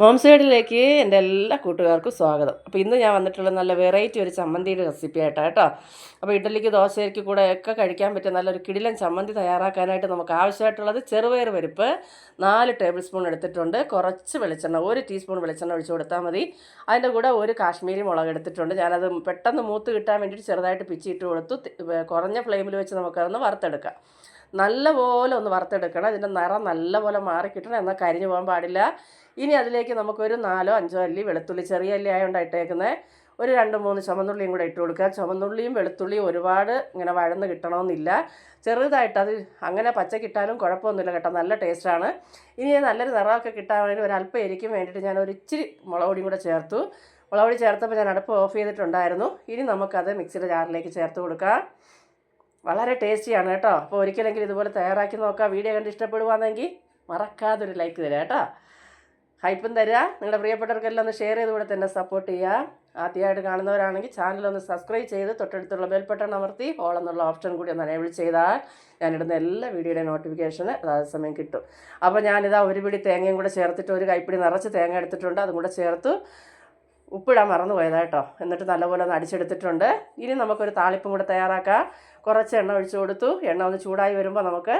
Mom സൈഡിലേക്ക് എൻ്റെ എല്ലാ കൂട്ടുകാർക്കും സ്വാഗതം. അപ്പോൾ ഇന്ന് ഞാൻ വന്നിട്ടുള്ളത് നല്ല വെറൈറ്റി ഒരു ചമ്മന്തിയുടെ റെസിപ്പി ആയിട്ടാണ് കേട്ടോ. അപ്പോൾ ഇഡ്ഡലിക്ക് ദോശയ്ക്ക് കൂടെ ഒക്കെ കഴിക്കാൻ പറ്റിയ നല്ലൊരു കിടിലൻ ചമ്മന്തി തയ്യാറാക്കാനായിട്ട് നമുക്ക് ആവശ്യമായിട്ടുള്ളത് ചെറുപയർ പരിപ്പ് 4 ടേബിൾ സ്പൂൺ എടുത്തിട്ടുണ്ട്. കുറച്ച് വെളിച്ചെണ്ണ 1 ടീസ്പൂൺ വെളിച്ചെണ്ണ ഒഴിച്ച് കൊടുത്താൽ മതി. അതിൻ്റെ കൂടെ ഒരു കാശ്മീരി മുളക് എടുത്തിട്ടുണ്ട്. ഞാനത് പെട്ടെന്ന് മൂത്ത് കിട്ടാൻ വേണ്ടിയിട്ട് ചെറുതായിട്ട് പിച്ചിട്ട് കൊടുത്തു. കുറഞ്ഞ ഫ്ലെയിമിൽ വെച്ച് നമുക്കതൊന്ന് വറുത്തെടുക്കാം. നല്ലപോലെ ഒന്ന് വറുത്തെടുക്കണം. ഇതിൻ്റെ നിറം നല്ലപോലെ മാറിക്കിട്ടണം, എന്നാൽ കരിഞ്ഞു പോകാൻ പാടില്ല. ഇനി അതിലേക്ക് നമുക്കൊരു 4-5 അല്ലി വെളുത്തുള്ളി, ചെറിയ അല്ലി ആയതുകൊണ്ട് ഇട്ടേക്കുന്നത്, ഒരു 2-3 ചുവന്നുള്ളിയും കൂടെ ഇട്ട് കൊടുക്കുക. ചുവന്നുള്ളിയും വെളുത്തുള്ളിയും ഒരുപാട് ഇങ്ങനെ വഴന്ന് കിട്ടണമെന്നില്ല, ചെറുതായിട്ട്. അത് അങ്ങനെ പച്ചക്കിട്ടാലും കുഴപ്പമൊന്നുമില്ല കേട്ടോ, നല്ല ടേസ്റ്റാണ്. ഇനി നല്ലൊരു നിറമൊക്കെ കിട്ടാൻ വേണ്ടി ഒരല്പം എരിക്കും വേണ്ടിയിട്ട് ഞാൻ ഒരു ഇച്ചിരി മുളക് പൊടിയും കൂടെ ചേർത്തു. മുളക് പൊടി ചേർത്തപ്പോൾ ഞാൻ അടുപ്പ് ഓഫ് ചെയ്തിട്ടുണ്ടായിരുന്നു. ഇനി നമുക്കത് മിക്സിയുടെ ജാറിലേക്ക് ചേർത്ത് കൊടുക്കാം. വളരെ ടേസ്റ്റിയാണ് കേട്ടോ. അപ്പോൾ ഒരിക്കലെങ്കിലും ഇതുപോലെ തയ്യാറാക്കി നോക്കാം. വീഡിയോ കണ്ട് ഇഷ്ടപ്പെടുവാണെങ്കിൽ മറക്കാതൊരു ലൈക്ക് തരാം കേട്ടോ. ഹൈപ്പും തരിക. നിങ്ങളുടെ പ്രിയപ്പെട്ടവർക്കെല്ലാം ഒന്ന് ഷെയർ ചെയ്ത് കൂടെ തന്നെ സപ്പോർട്ട് ചെയ്യുക. ആദ്യമായിട്ട് കാണുന്നവരാണെങ്കിൽ ചാനലൊന്ന് സബ്സ്ക്രൈബ് ചെയ്ത് തൊട്ടടുത്തുള്ള ബെൽ ബട്ടൺ അമർത്തി ഓൾ എന്നുള്ള ഓപ്ഷൻ കൂടി ഒന്ന് എനേബിൾ ചെയ്താൽ ഞാനിടുന്ന എല്ലാ വീഡിയോയുടെ നോട്ടിഫിക്കേഷന് അതാത് സമയം കിട്ടും. അപ്പോൾ ഞാനിതാ ഒരു പിടി തേങ്ങയും കൂടെ ചേർത്തിട്ട് ഒരു കൈപ്പിടി നിറച്ച് തേങ്ങ എടുത്തിട്ടുണ്ട്. അതും കൂടെ ചേർത്ത് ഉപ്പിടാൻ മറന്നു പോയതാട്ടോ. എന്നിട്ട് നല്ലപോലെ ഒന്ന് അടിച്ചെടുത്തിട്ടുണ്ട്. ഇനി നമുക്കൊരു താളിപ്പും കൂടെ തയ്യാറാക്കാം. കുറച്ച് എണ്ണ ഒഴിച്ച് കൊടുത്തു. എണ്ണ ഒന്ന് ചൂടായി വരുമ്പോൾ നമുക്ക്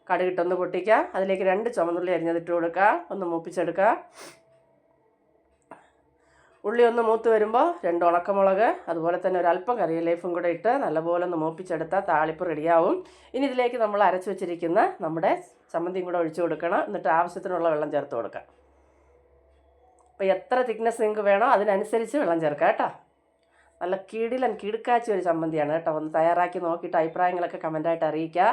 കടുകിട്ടൊന്ന് പൊട്ടിക്കുക. അതിലേക്ക് 2 ചുവന്നുള്ളി അരിഞ്ഞതിട്ട് കൊടുക്കുക. ഒന്ന് മൂപ്പിച്ചെടുക്കുക. ഉള്ളി ഒന്ന് മൂത്ത് വരുമ്പോൾ 2 ഉണക്കമുളക്, അതുപോലെ തന്നെ ഒരല്പം കറിവേപ്പിലയും കൂടെ ഇട്ട് നല്ലപോലെ ഒന്ന് മൂപ്പിച്ചെടുത്താൽ താളിപ്പ് റെഡിയാവും. ഇനി ഇതിലേക്ക് നമ്മൾ അരച്ച് വെച്ചിരിക്കുന്ന നമ്മുടെ ചമ്മന്തിയും കൂടെ ഒഴിച്ച് കൊടുക്കണം. എന്നിട്ട് ആവശ്യത്തിനുള്ള വെള്ളം ചേർത്ത് കൊടുക്കാം. അപ്പോൾ എത്ര തിക്നെസ് നിങ്ങൾക്ക് വേണോ അതിനനുസരിച്ച് വെള്ളം ചേർക്കാം കേട്ടോ. നല്ല കിടുക്കാച്ചി ഒരു ചമ്മന്തിയാണ് കേട്ടോ. ഒന്ന് തയ്യാറാക്കി നോക്കിയിട്ട് അഭിപ്രായങ്ങളൊക്കെ കമൻറ്റായിട്ട് അറിയിക്കുക.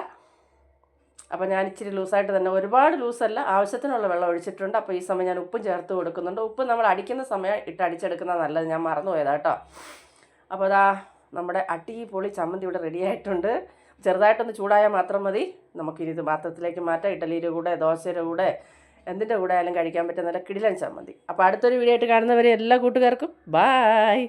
അപ്പോൾ ഞാൻ ഇച്ചിരി ലൂസായിട്ട് തന്നെ, ഒരുപാട് ലൂസല്ല, ആവശ്യത്തിനുള്ള വെള്ളം ഒഴിച്ചിട്ടുണ്ട്. അപ്പോൾ ഈ സമയം ഞാൻ ഉപ്പും ചേർത്ത് കൊടുക്കുന്നുണ്ട്. ഉപ്പ് നമ്മൾ അടിക്കുന്ന സമയം ഇട്ട് അടിച്ചെടുക്കുന്നത് നല്ലത്, ഞാൻ മറന്നുപോയതാണ് കേട്ടോ. അപ്പോൾ അതാ നമ്മുടെ അടിപൊളി ചമ്മന്തി ഇവിടെ റെഡി ആയിട്ടുണ്ട്. ചെറുതായിട്ടൊന്ന് ചൂടായാൽ മാത്രം മതി. നമുക്കിനി ഇത് പാത്രത്തിലേക്ക് മാറ്റാം. ഇഡ്ഡലിയുടെ കൂടെ ദോശയുടെ കൂടെ എന്തിൻ്റെ കൂടെ ആയാലും കഴിക്കാൻ പറ്റുന്ന നല്ല കിടിലൻ ചമ്മന്തി. അപ്പോൾ അടുത്തൊരു വീഡിയോ ആയിട്ട് കാണുന്നവരെ എല്ലാ കൂട്ടുകാർക്കും ബായ്.